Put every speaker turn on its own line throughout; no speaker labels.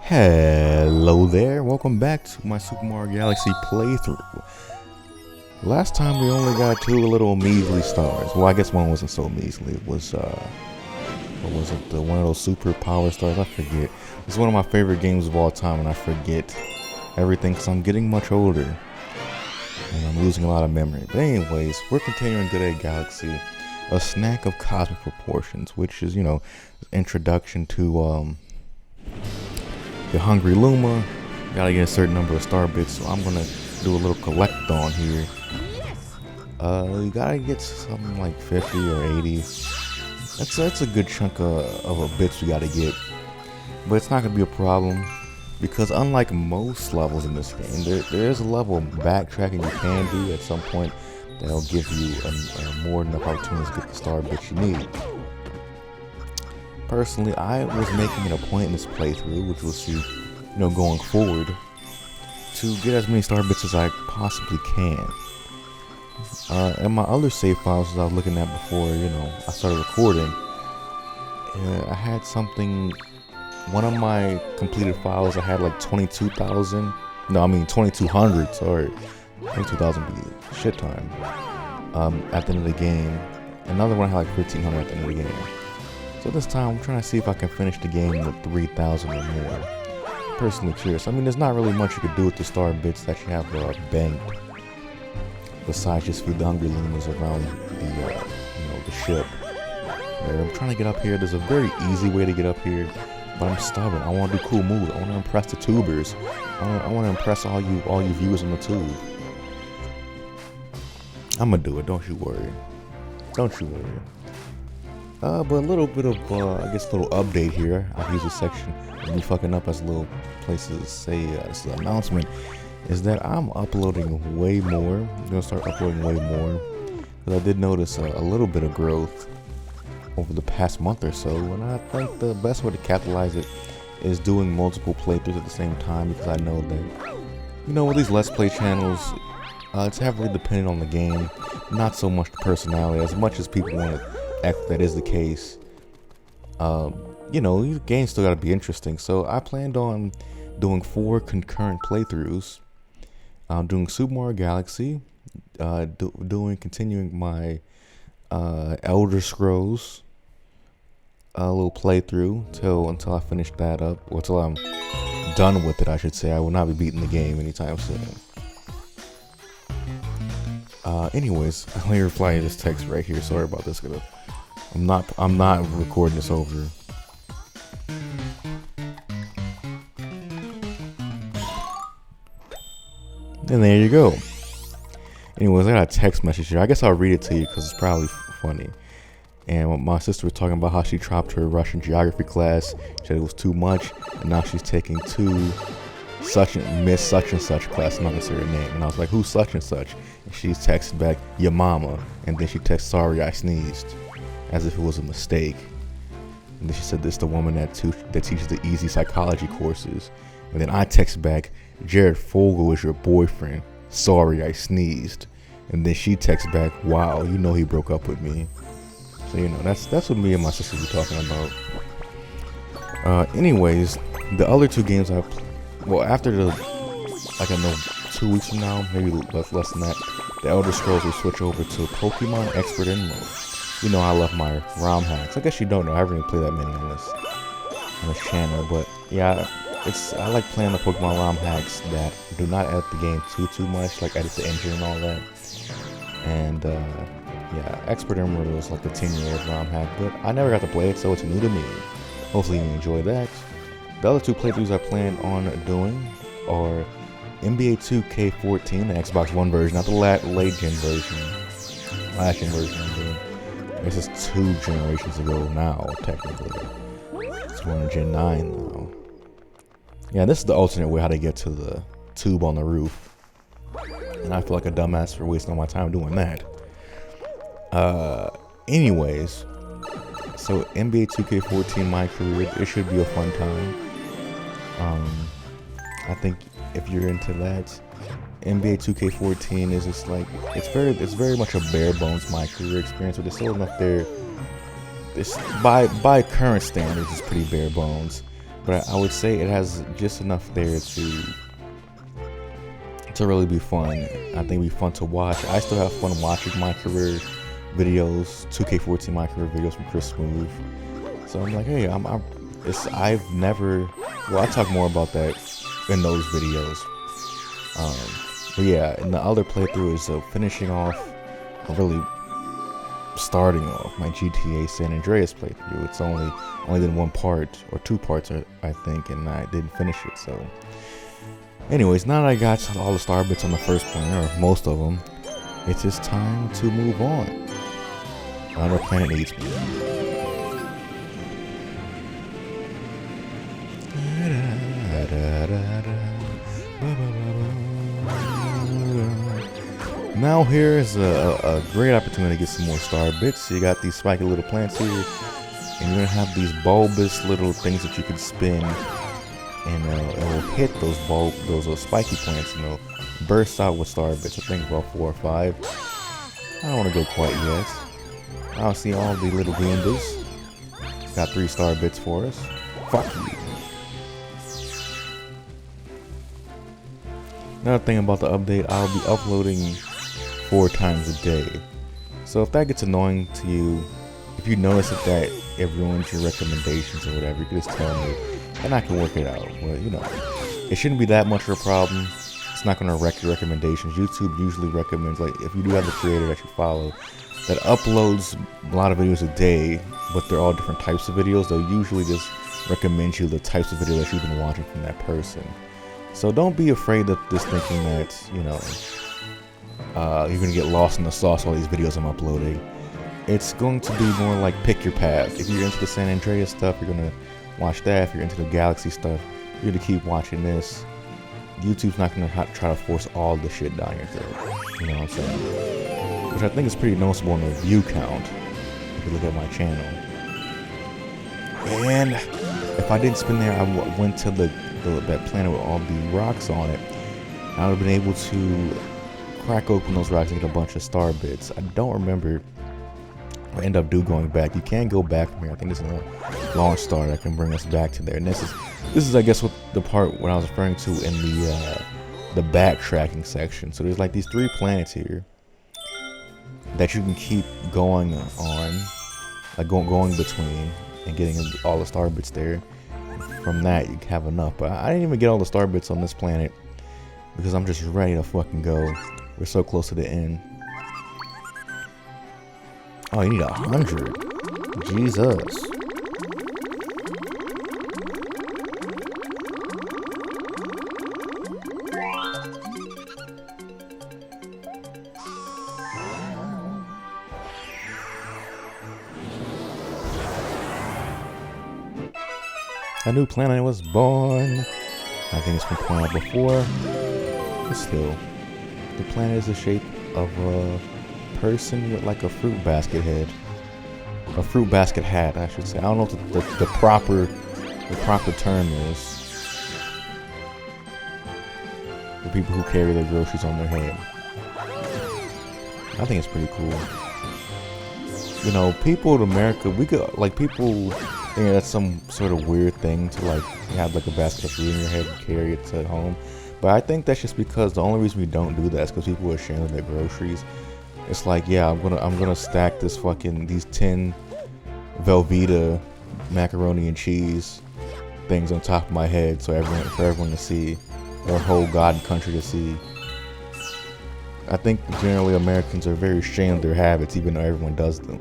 Hello there, welcome back to my Super Mario Galaxy playthrough. Last time we only got two little measly stars. Well, I guess one wasn't so measly. It was, what was it, one of those super power stars? I forget. It's one of my favorite games of all time, and I forget everything because I'm getting much older. And I'm losing a lot of memory. But anyways, we're continuing Good Egg Galaxy. A snack of cosmic proportions, which is, introduction to, the Hungry Luma. Gotta get a certain number of star bits, so I'm gonna do a little collect-on here. You gotta get something like 50 or 80. That's a good chunk of bits you gotta get. But it's not gonna be a problem, because unlike most levels in this game, there is a level of backtracking you can do at some point that'll give you more than enough opportunities to get the star bits you need. Personally, I was making it a point in this playthrough, which was to, going forward, to get as many star bits as I possibly can. And my other save files that I was looking at before, I started recording, I had something, one of my completed files, I had like 22,000, 2,200, sorry, 22,000 be shit time, at the end of the game. Another one I had like 1,500 at the end of the game. So this time I'm trying to see if I can finish the game with 3,000 or more. Personally curious. There's not really much you could do with the star bits that you have banked, besides just feed the Hungry Lumas around the ship. I'm trying to get up here. There's a very easy way to get up here, but I'm stubborn. I want to do cool moves. I want to impress the tubers. I want to impress all you viewers on the tube. I'm gonna do it. Don't you worry. Don't you worry. But a little bit of, a little update here. I've used this section of me fucking up as a little place to say, this announcement, is that I'm uploading way more. I'm going to start uploading way more, because I did notice a little bit of growth over the past month or so, and I think the best way to capitalize it is doing multiple playthroughs at the same time, because I know that, with these Let's Play channels, it's heavily dependent on the game, not so much the personality, as much as people want to act that is the case. The game still gotta be interesting, so I planned on doing 4 concurrent playthroughs. Doing Super Mario Galaxy, continuing my Elder Scrolls little playthrough until I finish that up, or until I'm done with it, I should say. I will not be beating the game anytime soon. Anyways, let me reply to this text right here. Sorry about this. I'm not recording this over. And there you go. Anyways, I got a text message here. I guess I'll read it to you because it's probably funny. And my sister was talking about how she dropped her Russian geography class. She said it was too much, and now she's taking Miss such and such class. I'm not gonna say her name. And I was like, who's such and such? And she texted back, your mama. And then she texted, sorry, I sneezed, as if it was a mistake. And then she said, this is the woman that teaches the easy psychology courses. And then I text back, Jared Fogle is your boyfriend. Sorry, I sneezed. And then she texts back, wow, he broke up with me. So that's what me and my sister were talking about. Anyways, the other 2 games after I know 2 weeks from now, maybe less than that, the Elder Scrolls will switch over to Pokemon Expert Emerald. I love my ROM hacks. I guess you don't know, I haven't really played that many on this channel, but yeah, I like playing the Pokemon ROM hacks that do not edit the game too much, like edit the engine and all that. And yeah, Expert Emerald is like a 10-year-old ROM hack, but I never got to play it, so it's new to me. Hopefully you enjoy that. The other 2 playthroughs I plan on doing are NBA 2K14, the Xbox One version, not the last gen version I'm doing. This is 2 generations ago now, technically. It's one Gen 9 though. Yeah, this is the alternate way how to get to the tube on the roof. And I feel like a dumbass for wasting all my time doing that. Anyways, so NBA 2K14 My Career, it should be a fun time. I think if you're into that, NBA 2K14 is just like, it's very much a bare bones My Career experience, but there's still enough there. It's by current standards, it's pretty bare bones. but I would say it has just enough there to really be fun. I think it'd be fun to watch. I still have fun watching my career videos, 2K14 my career videos from Chris Smooth. So I'm like, hey, I've never. Well, I talk more about that in those videos. But yeah, in the other playthrough is finishing off, or really starting off my GTA San Andreas playthrough. It's only did one part or two parts, I think, and I didn't finish it. So, anyways, now that I got all the star bits on the first planet, or most of them, it's just time to move on. Another planet needs me. Now here's a great opportunity to get some more star bits. You got these spiky little plants here, and you're gonna have these bulbous little things that you can spin, and it will hit those spiky plants, and they'll burst out with star bits. I think about 4 or 5. I don't want to go quite yet. I'll see all the little Goombas. Got 3 star bits for us. Fuck you. Another thing about the update, I'll be uploading 4 times a day. So if that gets annoying to you, if you notice that it ruins your recommendations or whatever, you can just tell me and I can work it out. But you know, it shouldn't be that much of a problem. It's not going to wreck your recommendations. YouTube usually recommends, like if you do have a creator that you follow that uploads a lot of videos a day, but they're all different types of videos, they'll usually just recommend you the types of videos that you've been watching from that person. So don't be afraid of this thinking that, you know, you're going to get lost in the sauce all these videos I'm uploading. It's going to be more like pick your path. If you're into the San Andreas stuff, you're going to watch that. If you're into the Galaxy stuff, you're going to keep watching this. YouTube's not going to try to force all the shit down your throat. You know what I'm saying? Which I think is pretty noticeable in the view count, if you look at my channel. And if I didn't spin there, I went to that planet with all the rocks on it. I would have been able to crack open those rocks and get a bunch of star bits. I don't remember. I end up going back. You can go back from here. I think there's a launch star that can bring us back to there. And this is I guess what the part what I was referring to in the backtracking section. So there's like these 3 planets here that you can keep going on, like going between and getting all the star bits there. From that, you have enough. But I didn't even get all the star bits on this planet because I'm just ready to fucking go. We're so close to the end. Oh, you need 100. Jesus. A new planet was born. I think it's been pointed out before. But still, the planet is the shape of a person with like a fruit basket head. A fruit basket hat, I should say. I don't know what the proper term is. The people who carry their groceries on their head. I think it's pretty cool. You know, people in America, we could, like, people think that's some sort of weird thing to, like, have, like, a basket of fruit in your head and carry it to home. But I think that's just because the only reason we don't do that is because people are ashamed of their groceries. It's like, yeah, I'm gonna stack these 10 Velveeta macaroni and cheese things on top of my head for everyone to see, or whole god country to see. I think generally Americans are very ashamed of their habits, even though everyone does them.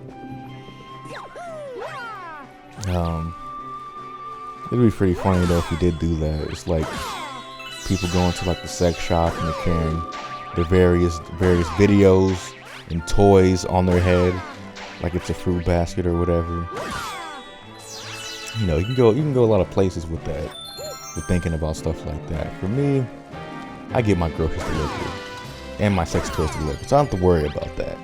It'd be pretty funny though if we did do that. It's like people going to like the sex shop and they're carrying their various videos and toys on their head, like it's a fruit basket or whatever. You know, you can go a lot of places with that, with thinking about stuff like that. For me, I get my groceries delivered and my sex toys delivered, so I don't have to worry about that.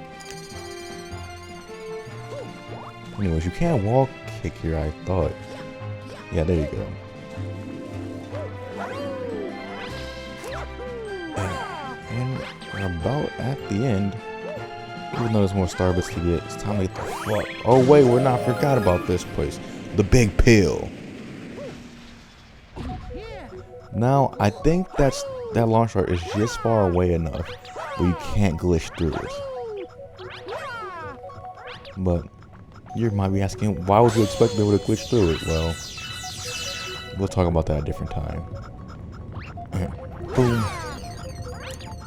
Anyways, you can't wall kick here, I thought. Yeah, there you go. And we're about at the end. Even though there's more Starbits to get, it's time to get the fuck. Oh wait, we're not forgot about this place. The Big Pill. Now, I think that launch star is just far away enough where you can't glitch through it. But you might be asking, why would you expect to be able to glitch through it? Well, we'll talk about that at a different time. Boom.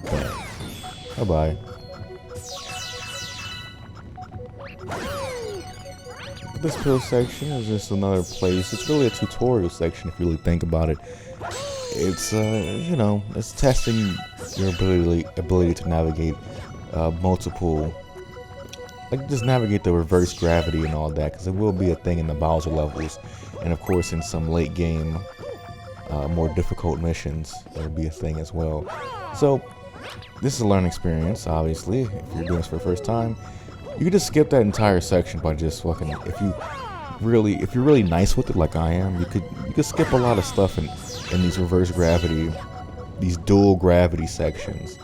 Bam. Bye-bye. This pill section is just another place. It's really a tutorial section if you really think about it. It's you know, it's testing your ability to navigate multiple, like just navigate the reverse gravity and all that, because it will be a thing in the Bowser levels, and of course in some late game more difficult missions it'll be a thing as well. So this is a learning experience, obviously. If you're doing this for the first time, you can just skip that entire section by just fucking, if you're really nice with it like I am, you could skip a lot of stuff in these reverse gravity, these dual gravity sections.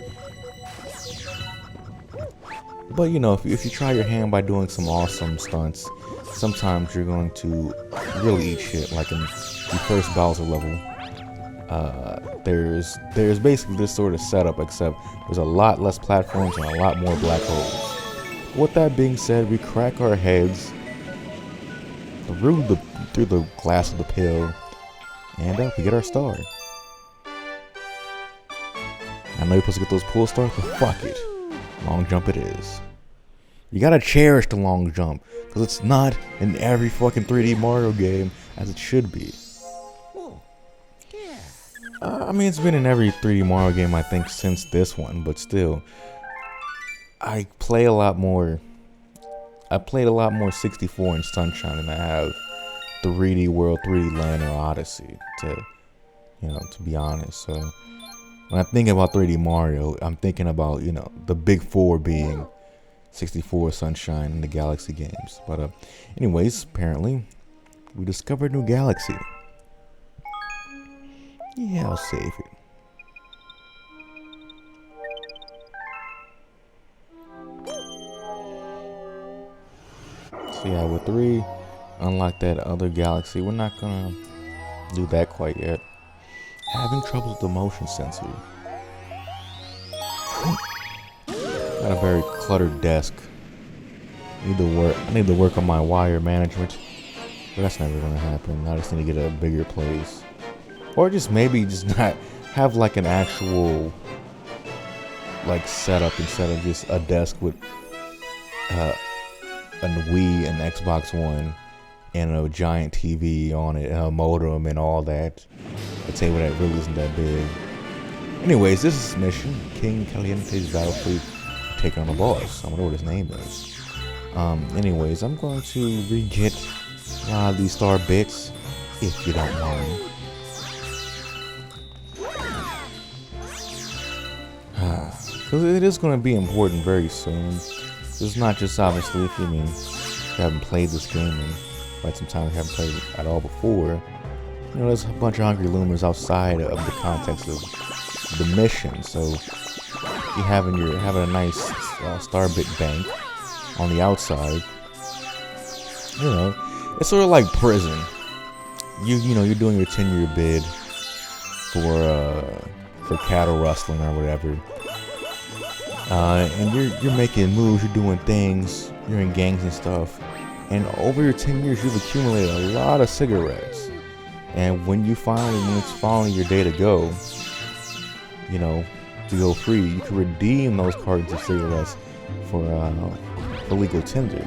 But you know, if you try your hand by doing some awesome stunts, sometimes you're going to really eat shit. Like in the first Bowser level, there's basically this sort of setup, except there's a lot less platforms and a lot more black holes. With that being said, we crack our heads through the glass of the pill, and we get our star. I know you're supposed to get those pull stars, but fuck it. Long jump it is. You gotta cherish the long jump, because it's not in every fucking 3D Mario game as it should be. I mean, it's been in every 3D Mario game, I think, since this one, but still. I played a lot more 64 in Sunshine than I have 3D World, 3D Land, or Odyssey, to be honest. So when I think about 3D Mario, I'm thinking about, you know, the big four being 64, Sunshine, and the Galaxy games. But anyways, apparently we discovered a new galaxy. Yeah, I'll save it. So yeah, with 3, unlike that other galaxy, we're not gonna do that quite yet. Having trouble with the motion sensor. Got a very cluttered desk. I need to work on my wire management, but that's never gonna happen. I just need to get a bigger place, or just maybe just not have like an actual like setup instead of just a desk with a Wii and Xbox One and a giant TV on it and a modem and all that. A table that really isn't that big. Anyways, this is mission King Kaliente's battle fleet taking on the boss. I wonder what his name is. Anyways, I'm going to re-get a lot of these star bits, if you don't mind. Because it is going to be important very soon. It's not just obviously if you haven't played this game in quite some time, you haven't played it at all before. You know, there's a bunch of hungry loomers outside of the context of the mission. So you having a nice star bit bank on the outside. You know, it's sort of like prison. You're doing your 10-year bid for cattle rustling or whatever. And you're making moves, you're doing things, you're in gangs and stuff, and over your 10 years you've accumulated a lot of cigarettes. And when it's finally your day to go, to go free, you can redeem those cartons of cigarettes for legal tender.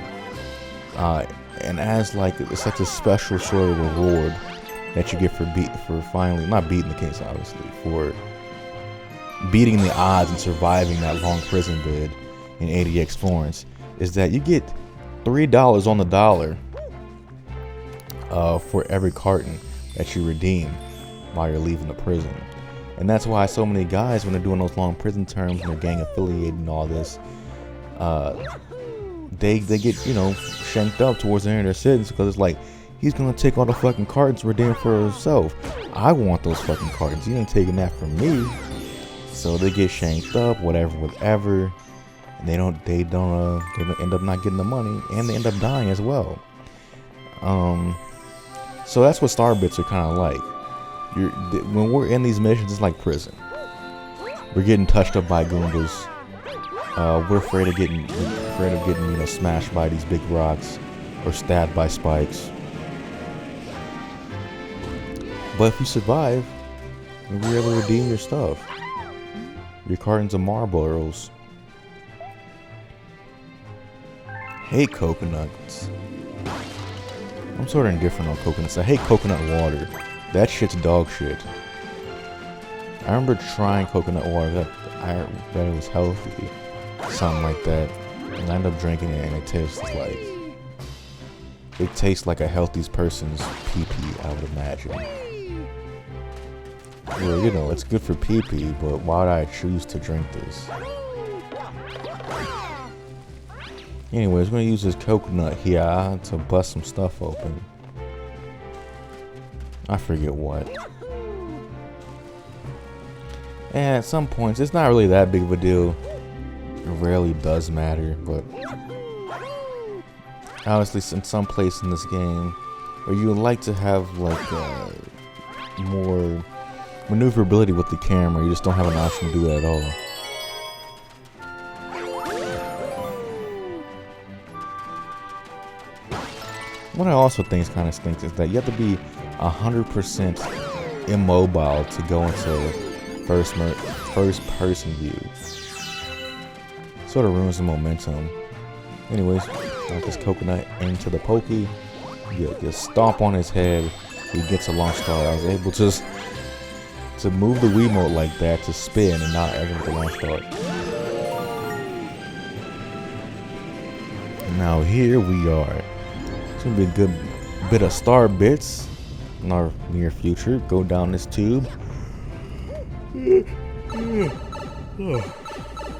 And as it's like a special sort of reward that you get for finally not beating the case, obviously, for beating the odds and surviving that long prison bid in 80X Florence, is that you get $3 on the dollar for every carton that you redeem while you're leaving the prison. And that's why so many guys, when they're doing those long prison terms and they're gang affiliated and all this, they get shanked up towards the end of their sentence, because it's like, he's gonna take all the fucking cartons and redeem for himself. I want those fucking cartons. You ain't taking that from me. So they get shanked up, whatever, and they end up not getting the money, and they end up dying as well. So that's what star bits are kind of like. when we're in these missions, it's like prison. We're getting touched up by Goombas. We're afraid of getting smashed by these big rocks or stabbed by spikes. But if you survive, you'll be able to redeem your stuff. Your cartons of Marlboros. Hate coconuts. I'm sort of indifferent on coconuts. I hate coconut water. That shit's dog shit. I remember trying coconut water that I read it was healthy. Something like that. And I ended up drinking it and it tastes like a healthy person's pee-pee, I would imagine. Well, you know, it's good for pee-pee, but why would I choose to drink this? Anyways, we're gonna use this coconut here to bust some stuff open. I forget what. And at some points, it's not really that big of a deal. It rarely does matter, but obviously, in some place in this game, where you would like to have like more maneuverability with the camera, you just don't have an option to do that at all. What I also think kind of stinks is that you have to be 100% immobile to go into first person view. Sort of ruins the momentum. Anyways, knock this coconut into the pokey. You stomp on his head. He gets a launch star. I was able to move the Wiimote like that to spin and not ever get the launch star. Now here we are. It's gonna be a good bit of star bits in our near future. Go down this tube.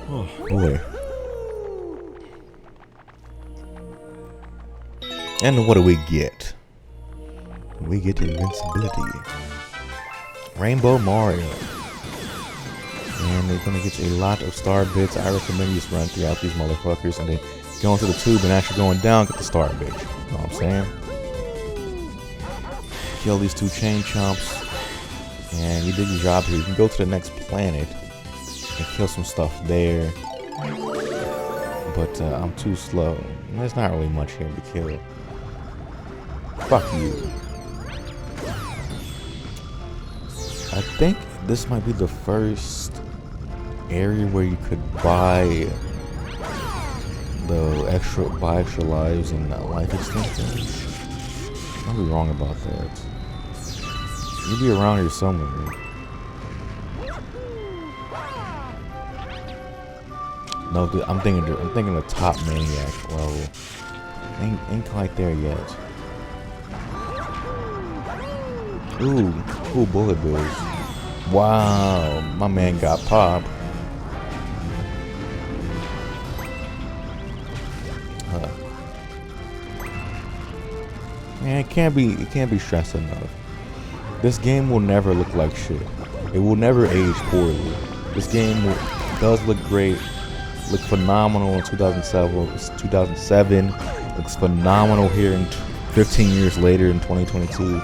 Oh boy. And what do we get? We get invincibility. Rainbow Mario. And they're gonna get you a lot of star bits. I recommend you just run throughout these motherfuckers and then go into the tube and actually going down, get the star bit. You know what I'm saying? Kill these two chain chomps. And you did your job here. You can go to the next planet and kill some stuff there. But I'm too slow. There's not really much here to kill. Fuck you. I think this might be the first area where you could buy extra lives and life extension. I'll be wrong about that. You'll be around here somewhere. No, I'm thinking the top maniac level. Ain't quite there yet. Ooh, bullet bills. Wow, my man got popped. Man, it can't be stressed enough. This game will never look like shit. It will never age poorly. This game does look great. Looked phenomenal in 2007. Looks phenomenal here in 15 years later in 2022.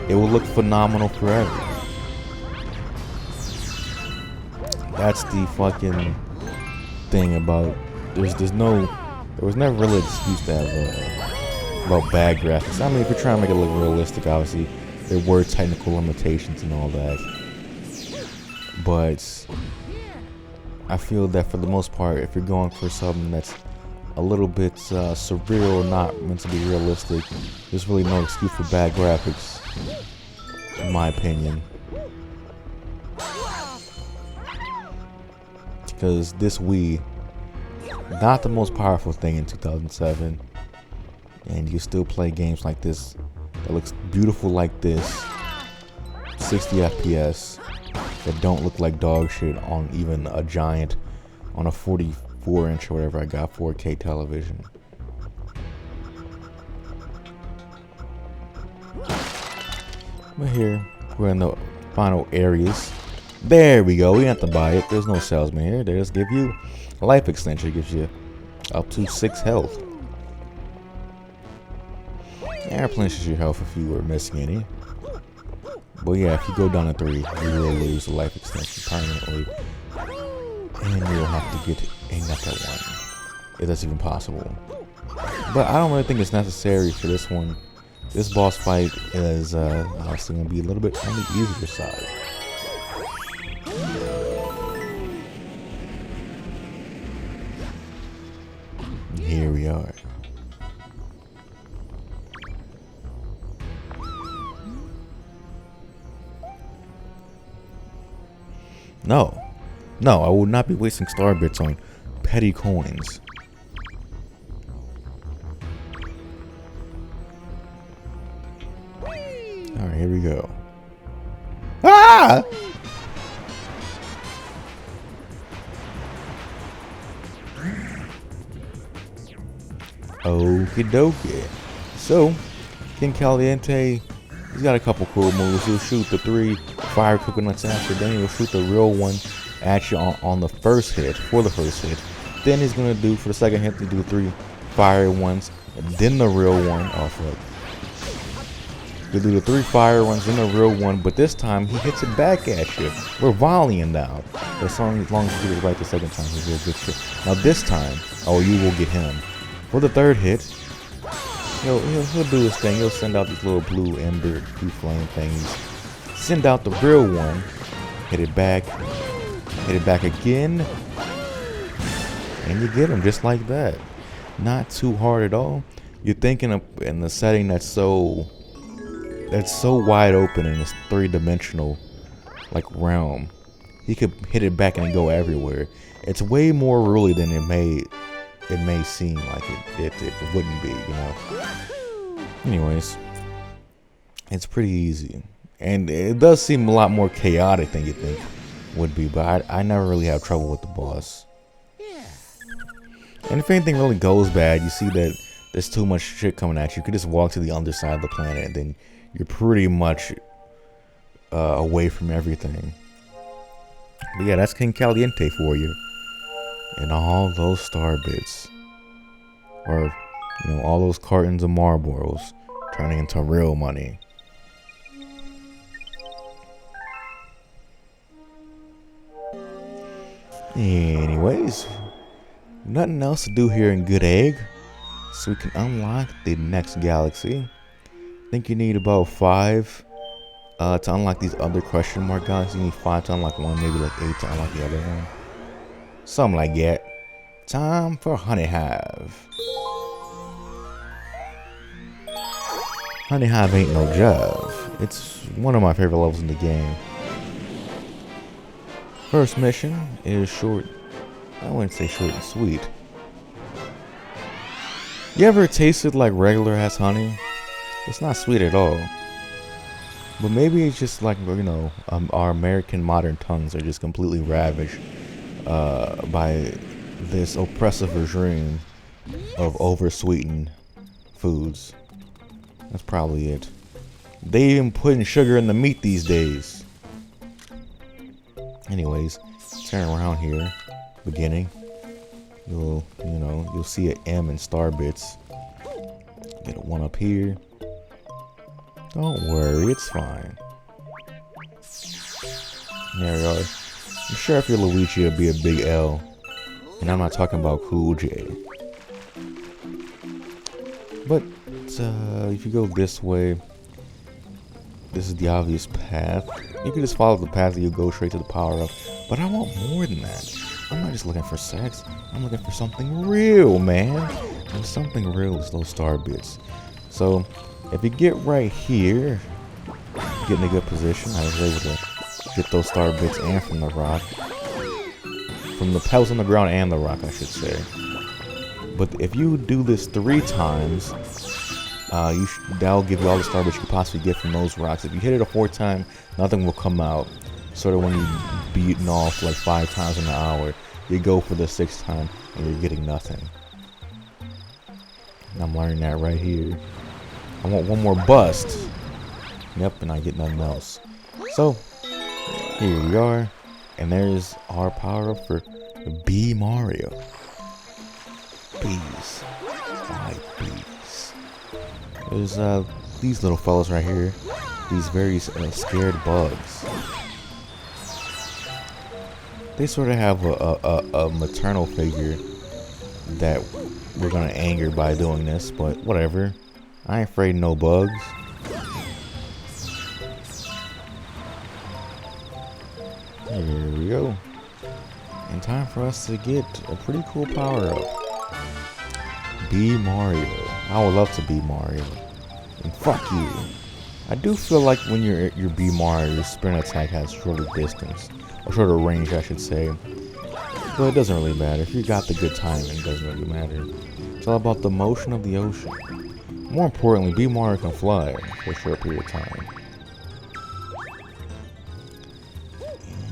It will look phenomenal forever. That's the fucking thing about there was never really an excuse to have about bad graphics. I mean, if you're trying to make it look realistic, obviously there were technical limitations and all that, but I feel that for the most part, if you're going for something that's a little bit surreal, not meant to be realistic, there's really no excuse for bad graphics, in my opinion. Because this Wii, not the most powerful thing in 2007, and you still play games like this that looks beautiful like this, 60 FPS, that don't look like dog shit on even a giant, on a 44-inch or whatever I got, 4K television. But here, we're in the final areas. There we go, we have to buy it. There's no salesman here. They just give you a life extension. It gives you up to 6 health. And replenishes your health if you were missing any. But yeah, if you go down to 3, you will lose the life extension permanently. And you'll have to get another one, if that's even possible. But I don't really think it's necessary for this one. This boss fight is obviously going to be a little bit on the easier side. Here we are. No, I will not be wasting star bits on petty coins. Alright, here we go. Ah! Okie dokie. So, King Kaliente, he's got a couple cool moves. He'll shoot the 3 fire coconuts after, then he'll shoot the real one at you on the first hit, for the first hit. Then he's gonna do, for the second hit, to do the 3 fire ones, and then the real one. Oh fuck. He'll do the 3 fire ones, then the real one, but this time he hits it back at you. We're volleying now. As long as you get it right the second time, he'll do a good shit. Now this time, oh, you will get him. For the 3rd hit, he'll do his thing. He'll send out these little blue ember, blue flame things. Send out the real one. Hit it back again, and you get him just like that. Not too hard at all. You're thinking of in the setting that's so wide open in this 3-dimensional like realm. He could hit it back and go everywhere. It's way more ruly than it may seem like it wouldn't be, you know. Anyways, it's pretty easy, and it does seem a lot more chaotic than you think would be, but I never really have trouble with the boss. And if anything really goes bad, you see that there's too much shit coming at you, you could just walk to the underside of the planet and then you're pretty much away from everything. But yeah, that's King Kaliente for you. And all those star bits, or you know, all those cartons of Marlboros turning into real money. Anyways, nothing else to do here in Good Egg, so we can unlock the next galaxy. I think you need about 5 to unlock these other question mark galaxies. You need 5 to unlock one, maybe like 8 to unlock the other one. Something like that. Time for Honey Hive. Honey Hive ain't no job. It's one of my favorite levels in the game. First mission is short. I wouldn't say short and sweet. You ever tasted like regular ass honey? It's not sweet at all. But maybe it's just like, you know, our American modern tongues are just completely ravaged by this oppressive regime of over-sweetened foods. That's probably it. They even putting sugar in the meat these days. Anyways, turn around here. Beginning. You'll see an M in star bits. Get a 1 up here. Don't worry, it's fine. There we are. I'm sure if you're Luigi, it'll be a big L. And I'm not talking about Cool J. But if you go this way, this is the obvious path. You can just follow the path and you'll go straight to the power up. But I want more than that. I'm not just looking for sex. I'm looking for something real, man. And something real is those star bits. So if you get right here, get in a good position. I was able to get those star bits and from the rock. From the pebbles on the ground and the rock, I should say. But if you do this 3 times, that'll give you all the star bits you could possibly get from those rocks. If you hit it a 4th time, nothing will come out. Sort of when you beating off like 5 times in an hour, you go for the 6th time and you're getting nothing. And I'm learning that right here. I want one more bust. Yep, and I get nothing else. So here we are, and there's our power up for B Mario. Bees, 5 bees. There's these little fellas right here. these very scared bugs. They sort of have a maternal figure that we're gonna anger by doing this, but whatever. I ain't afraid of no bugs. Here we go. And time for us to get a pretty cool power up. Be Mario. I would love to be Mario. And fuck you. I do feel like when you're be Mario, your sprint attack has shorter distance. Or shorter range, I should say. But it doesn't really matter. If you got the good timing, it doesn't really matter. It's all about the motion of the ocean. More importantly, be Mario can fly for a short period of time.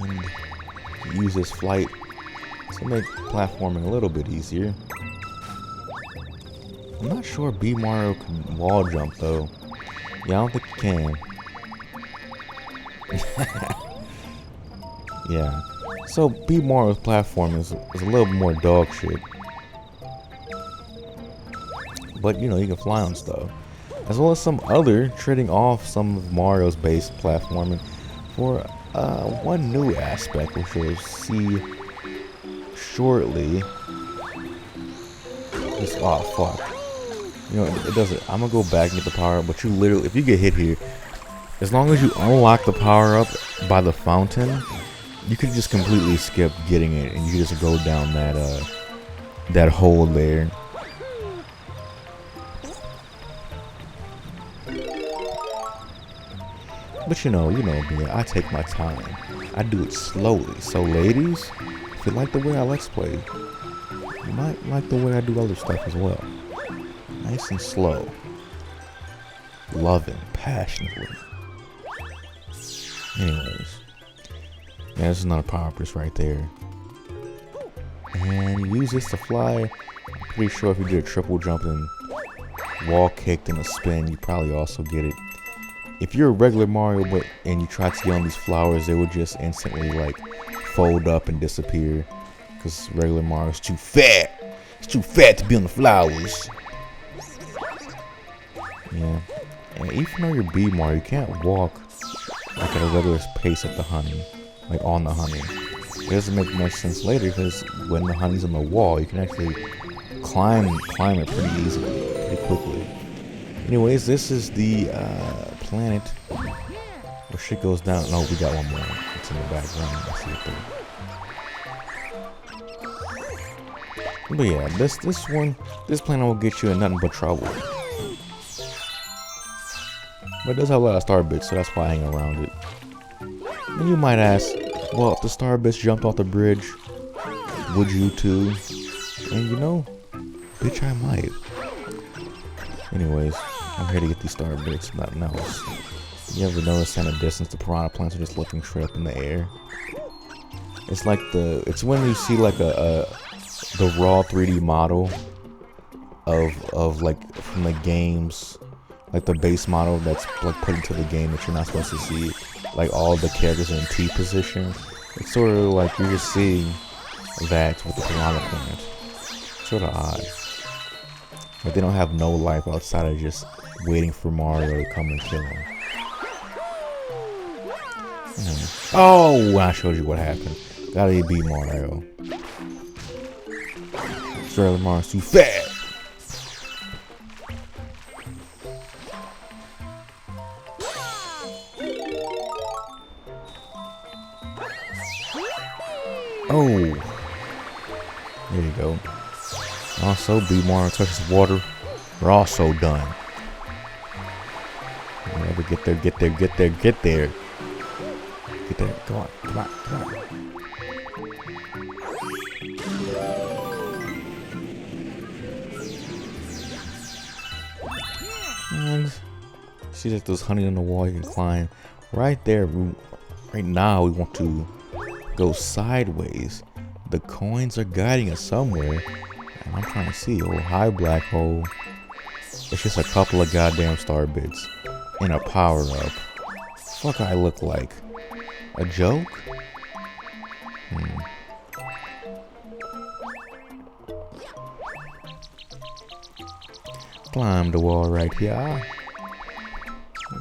And use his flight to make platforming a little bit easier. I'm not sure B Mario can wall jump though. Yeah, I don't think he can. Yeah. So B Mario's platform is a little more dog shit. But you know, you can fly on stuff. As well as some other trading off some of Mario's base platforming for one new aspect which we'll see shortly. Just, oh fuck. You know, it doesn't. I'm gonna go back and get the power up, but you literally, if you get hit here, as long as you unlock the power up by the fountain, you could just completely skip getting it, and you just go down that hole there. But you know me. I take my time. I do it slowly. So, ladies, if you like the way I let's play, you might like the way I do other stuff as well. Nice and slow. Loving, passionately. Anyways. Yeah, this is another power boost right there. And you use this to fly. I'm pretty sure if you did a triple jump and wall kicked and a spin, you probably also get it. If you're a regular Mario and you try to get on these flowers, they would just instantly like fold up and disappear. Because regular Mario's too fat. It's too fat to be on the flowers. Yeah. And even though you're B Mario, you can't walk like at a regular pace at the honey. Like on the honey. It doesn't make much sense later because when the honey's on the wall, you can actually climb it pretty easily, pretty quickly. Anyways, this is the planet where shit goes down. No, we got one more. It's in the background. Let's see it there. But yeah, this planet will get you in nothing but trouble. But it does have a lot of star bits, so that's why I hang around it. And you might ask, well, if the star bits jumped off the bridge, would you too? And you know, bitch, I might. Anyways, I'm here to get these star bits, nothing else. You ever notice in the distance the piranha plants are just looking straight up in the air? It's like it's when you see like the raw 3D model of like from the games, like the base model that's like put into the game that you're not supposed to see, like all the characters in T position. It's sort of like you're just seeing that with the piranha plant. Sort of odd. But they don't have no life outside of just waiting for Mario to come and kill them. Oh, I showed you what happened. Gotta be Mario. Sorry, Mario's too fat. Oh, there you go. Also, B Mario touches water. We're also done. Whenever get there. Get there. Come on. And see that there's honey on the wall you can climb. Right there. Right now, we want to go sideways. The coins are guiding us somewhere. And I'm trying to see. Oh, hi, black hole. It's just a couple of goddamn star bits and a power up. Fuck, I look like a joke? Climb the wall right here.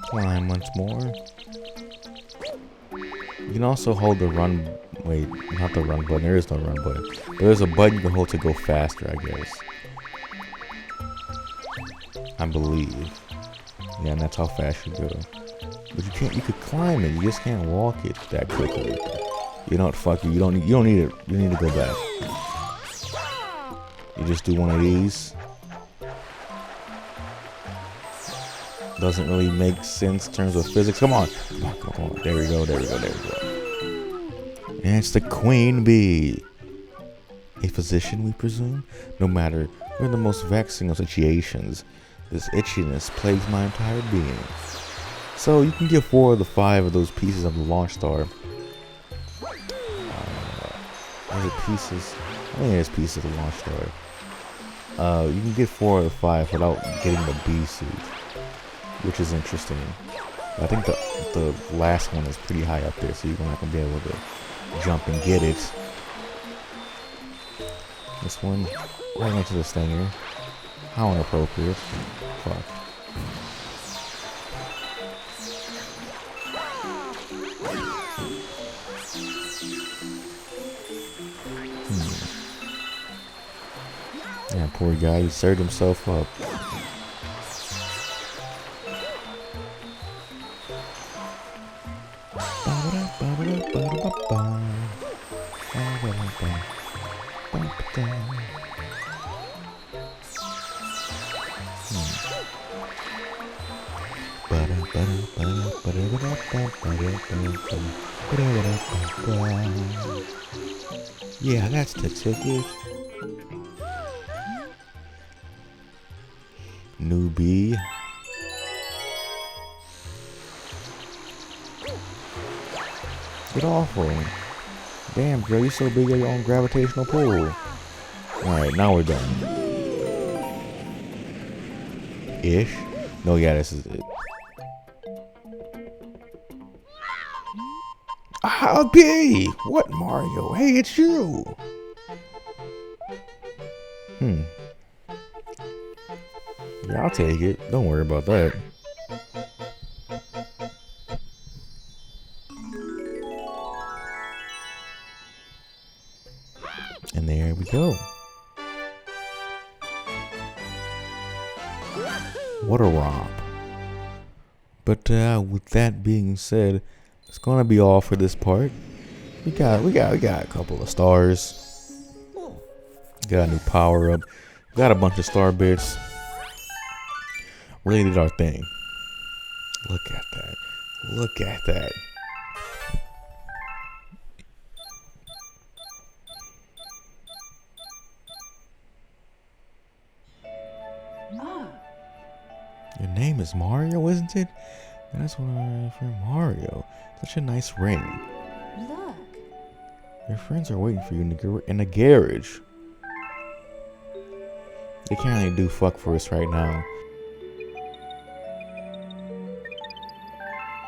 Climb once more. You can also hold the run. Wait, not the run button. There is no run button. There's a button you can hold to go faster, I guess. I believe. Yeah, and that's how fast you go. But you can't. You could climb it. You just can't walk it that quickly. You know what? Fuck you. You don't need it. You need to go back. You just do one of these. Doesn't really make sense in terms of physics. Come on. Come on, come on. There we go. There we go. There we go. And it's the queen bee. A physician, we presume? No matter. We're in the most vexing of situations. This itchiness plagues my entire being. So you can get 4 of the 5 of those pieces of the launch star. Are it pieces? I think it's pieces of the launch star. You can get 4 of the 5 without getting the bee suit, which is interesting. I think the last one is pretty high up there, so you're not gonna be able to jump and get it. This one, right next to this thing here. How inappropriate. Fuck. Yeah, poor guy, he served himself up. Yeah, that's the ticket. Newbie. Get off of him. Damn, girl, you're so big at your own gravitational pull. Alright, now we're done. Ish? No, yeah, this is it. I'll be! What, Mario? Hey, it's you! Yeah, I'll take it. Don't worry about that. And there we go. What a romp. But with that being said, it's gonna be all for this part. We got a couple of stars. Got a new power up. Got a bunch of star bits. Really did our thing. Look at that. Look at that. Your name is Mario, isn't it? That's what I'm for Mario. Such a nice ring.
Look.
Your friends are waiting for you in the garage. They can't really do fuck for us right now.